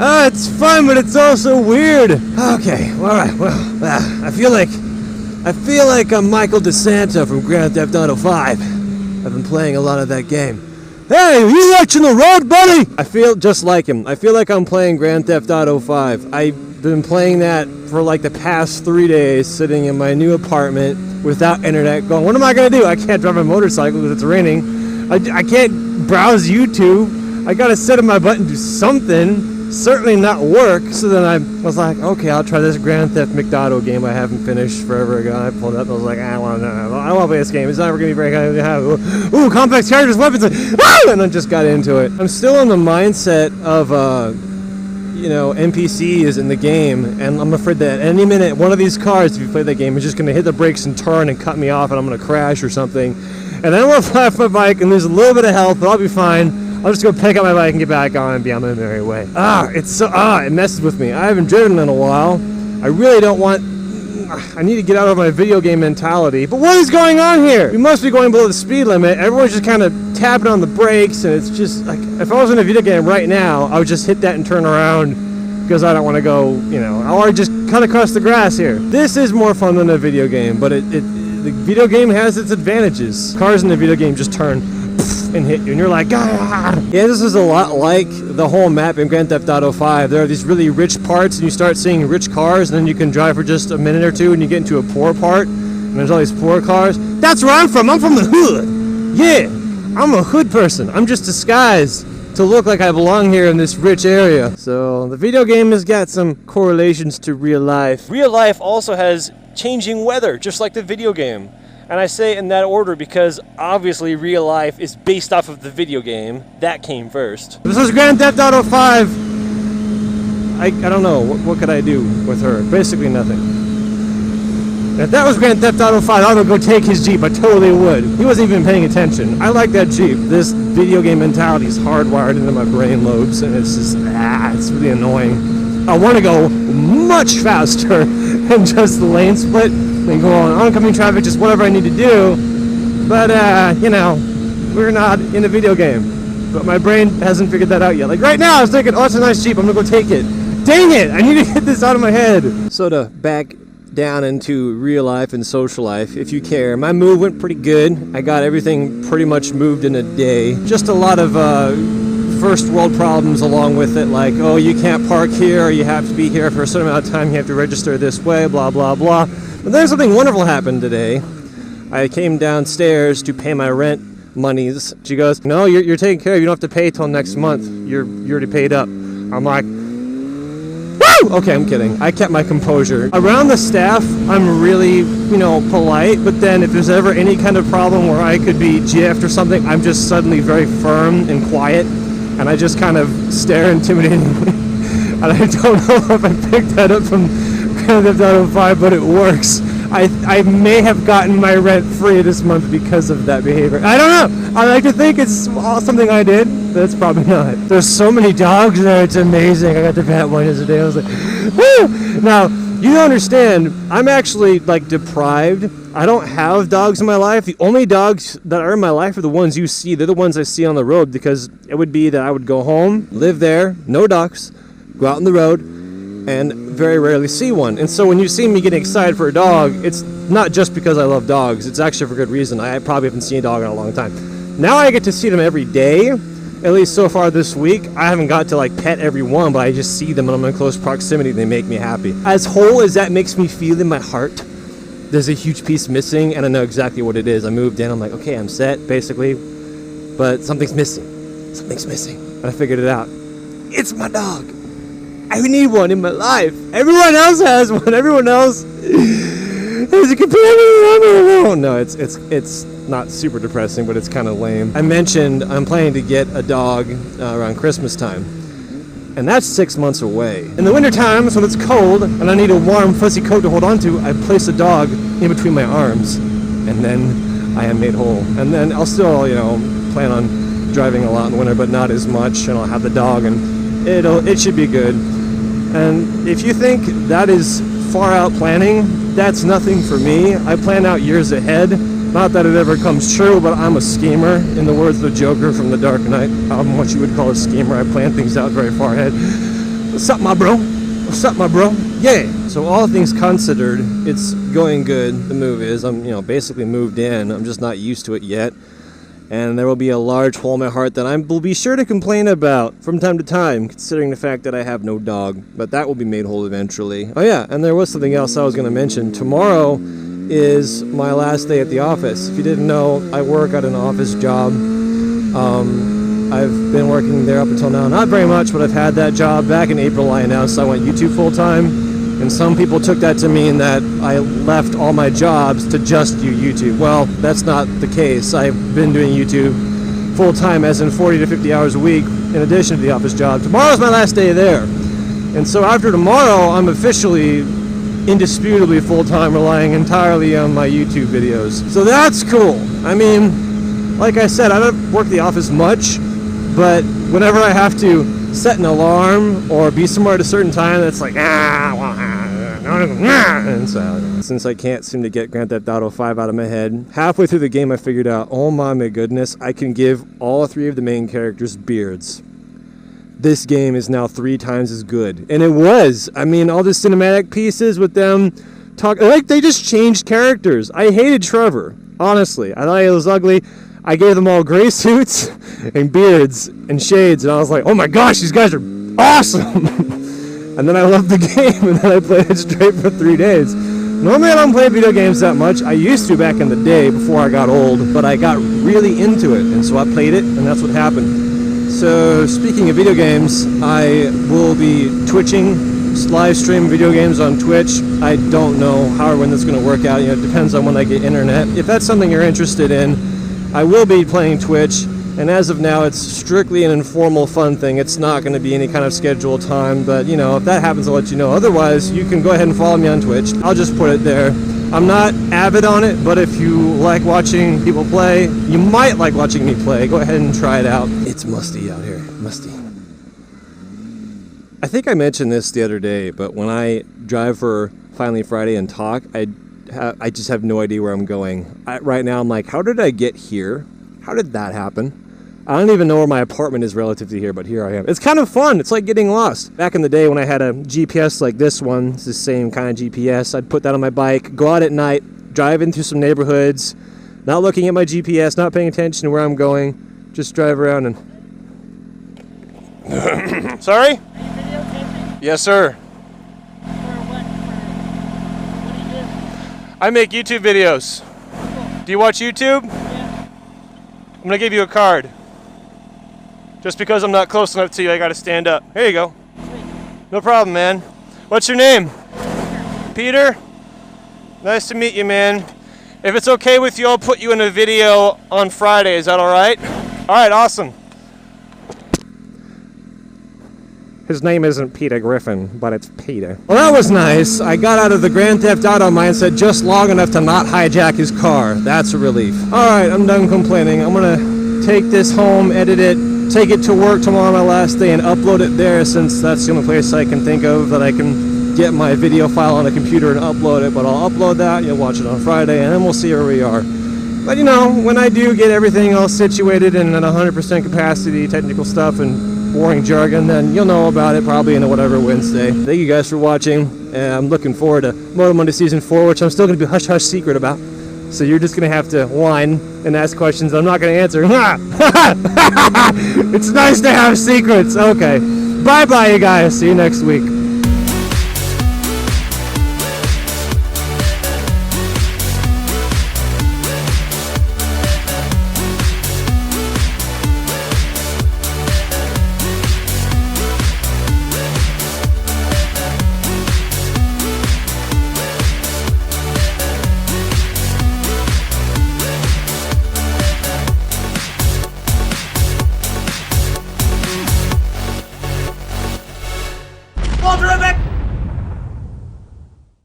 It's fun, but it's also weird. Okay, all right. Well, I feel like I'm Michael DeSanta from Grand Theft Auto 5. I've been playing a lot of that game. Hey, are you watching the road, buddy? I feel just like him. I feel like I'm playing Grand Theft Auto 5. I've been playing that for like the past 3 days, sitting in my new apartment without internet, going, what am I gonna do? I can't drive my motorcycle because it's raining. I can't browse YouTube. I gotta sit on my butt and do something. Certainly not work. So then I was like, okay, I'll try this Grand Theft McDauto game I haven't finished forever ago. I pulled it up and I was like, I want to play this game. It's never going to be very good. Ooh, complex characters, weapons, and I just got into it. I'm still in the mindset of, NPCs in the game, and I'm afraid that any minute one of these cars, if you play that game, is just going to hit the brakes and turn and cut me off, and I'm going to crash or something. And then I'm going to fly off my bike and lose a little bit of health, but I'll be fine. I'll just go pick up my bike and get back on and be on my merry way. It messes with me. I haven't driven in a while. I really don't want... I need to get out of my video game mentality. But what is going on here? We must be going below the speed limit. Everyone's just kind of tapping on the brakes, and it's just like, if I was in a video game right now, I would just hit that and turn around because I don't want to go, or just cut across the grass here. This is more fun than a video game, but the video game has its advantages. Cars in the video game just turn and hit you, and you're like, ah! Yeah, this is a lot like the whole map in Grand Theft Auto 5. There are these really rich parts, and you start seeing rich cars, and then you can drive for just a minute or two, and you get into a poor part, and there's all these poor cars. That's where I'm from! I'm from the hood! Yeah! I'm a hood person. I'm just disguised to look like I belong here in this rich area. So, the video game has got some correlations to real life. Real life also has changing weather, just like the video game. And I say it in that order because obviously real life is based off of the video game. That came first. This is Grand Theft Auto 5. I don't know. What could I do with her? Basically nothing. If that was Grand Theft Auto 5, I would go take his Jeep. I totally would. He wasn't even paying attention. I like that Jeep. This video game mentality is hardwired into my brain lobes, and it's just, it's really annoying. I want to go much faster than just the lane split. And go on oncoming traffic, just whatever I need to do. But, we're not in a video game. But my brain hasn't figured that out yet. Like right now, I was thinking, oh, it's a nice Jeep, I'm gonna go take it. Dang it, I need to get this out of my head. So to back down into real life and social life, if you care, my move went pretty good. I got everything pretty much moved in a day. Just a lot of, first world problems along with it, like, oh, you can't park here, or you have to be here for a certain amount of time, you have to register this way, blah, blah, blah. But then something wonderful happened today. I came downstairs to pay my rent monies. She goes, no, you're taken care of. You don't have to pay till next month. You're already paid up. I'm like, woo! Okay, I'm kidding. I kept my composure. Around the staff, I'm really, polite. But then if there's ever any kind of problem where I could be jiffed or something, I'm just suddenly very firm and quiet. And I just kind of stare intimidatingly. And I don't know if I picked that up from Grand Theft Auto 5, but it works. I may have gotten my rent free this month because of that behavior. I don't know. I like to think it's something I did, but it's probably not. There's so many dogs there, it's amazing. I got to pet one yesterday. I was like, woo! Now, you don't understand, I'm actually, deprived. I don't have dogs in my life. The only dogs that are in my life are the ones you see. They're the ones I see on the road, because it would be that I would go home, live there, no ducks, go out on the road, and very rarely see one. And so when you see me getting excited for a dog, it's not just because I love dogs. It's actually for good reason. I probably haven't seen a dog in a long time. Now I get to see them every day, at least so far this week. I haven't got to pet every one, but I just see them and I'm in close proximity. They make me happy. As whole as that makes me feel in my heart, there's a huge piece missing, and I know exactly what it is. I moved in, I'm like, okay, I'm set, basically, but something's missing. Something's missing. And I figured it out. It's my dog. I need one in my life. Everyone else has one. Everyone else has a companion. No, it's not super depressing, but it's kind of lame. I mentioned I'm planning to get a dog around Christmas time, and that's 6 months away. In the winter times, when it's cold and I need a warm, fuzzy coat to hold on to, I place a dog in between my arms, and then I am made whole. And then I'll still, plan on driving a lot in the winter, but not as much, and I'll have the dog, and it should be good. And if you think that is far out planning, that's nothing for me. I plan out years ahead, Not that it ever comes true, but I'm a schemer. In the words of the Joker from The Dark Knight, I'm what you would call a schemer. I plan things out very far ahead. What's up, my bro? What's up, my bro? Yeah. So all things considered, it's going good. The move is. I'm, basically moved in. I'm just not used to it yet. And there will be a large hole in my heart that I will be sure to complain about from time to time, considering the fact that I have no dog. But that will be made whole eventually. Oh yeah, and there was something else I was going to mention. Tomorrow is my last day at the office. If you didn't know, I work at an office job. I've been working there up until now. Not very much, but I've had that job. Back in April, I announced I went YouTube full-time. And some people took that to mean that I left all my jobs to just do YouTube. Well, that's not the case. I've been doing YouTube full-time, as in 40 to 50 hours a week, in addition to the office job. Tomorrow's my last day there. And so after tomorrow, I'm officially, indisputably full-time, relying entirely on my YouTube videos. So that's cool. I mean, like I said, I don't work the office much, but whenever I have to set an alarm or be somewhere at a certain time, that's like, and so since I can't seem to get Grand Theft Auto 5 out of my head, halfway through the game I figured out, oh my goodness, I can give all three of the main characters beards. This game is now 3 times as good. And it was. I mean, all the cinematic pieces with them talking, like, they just changed characters. I hated Trevor, honestly. I thought he was ugly. I gave them all gray suits and beards and shades, and I was like, oh my gosh, these guys are awesome. And then I loved the game, and then I played it straight for 3 days. Normally I don't play video games that much. I used to back in the day before I got old, but I got really into it, and so I played it, and that's what happened. So speaking of video games, I will be twitching, live stream video games on Twitch. I don't know how or when that's going to work out. It depends on when I get internet. If that's something you're interested in, I will be playing Twitch. And as of now, it's strictly an informal, fun thing. It's not going to be any kind of scheduled time, but, if that happens, I'll let you know. Otherwise, you can go ahead and follow me on Twitch. I'll just put it there. I'm not avid on it, but if you like watching people play, you might like watching me play. Go ahead and try it out. It's musty out here. Musty. I think I mentioned this the other day, but when I drive for Finally Friday and talk, I just have no idea where I'm going. Right now, I'm like, how did I get here? How did that happen? I don't even know where my apartment is relative to here, but here I am. It's kind of fun. It's like getting lost. Back in the day when I had a GPS like this one, it's the same kind of GPS, I'd put that on my bike, go out at night, drive into some neighborhoods, not looking at my GPS, not paying attention to where I'm going, just drive around and... Sorry? Are you videotaping? Yes, sir. For what do you do? I make YouTube videos. Cool. Do you watch YouTube? Yeah. I'm going to give you a card. Just because I'm not close enough to you, I gotta stand up. Here you go. Sweet. No problem, man. What's your name? Peter? Nice to meet you, man. If it's okay with you, I'll put you in a video on Friday. Is that alright? Alright, awesome. His name isn't Peter Griffin, but it's Peter. Well, that was nice. I got out of the Grand Theft Auto mindset just long enough to not hijack his car. That's a relief. Alright, I'm done complaining. I'm gonna take this home, edit it, take it to work tomorrow, my last day, and upload it there, since that's the only place I can think of that I can get my video file on a computer and upload it. But I'll upload that, you'll watch it on Friday, and then we'll see where we are. But when I do get everything all situated and at 100% capacity, technical stuff and boring jargon, then you'll know about it probably in a whatever Wednesday. Thank you guys for watching, and I'm looking forward to Moto Monday Season 4, which I'm still going to be hush-hush secret about. So you're just going to have to whine and ask questions I'm not going to answer. It's nice to have secrets. Okay. Bye-bye, you guys. See you next week.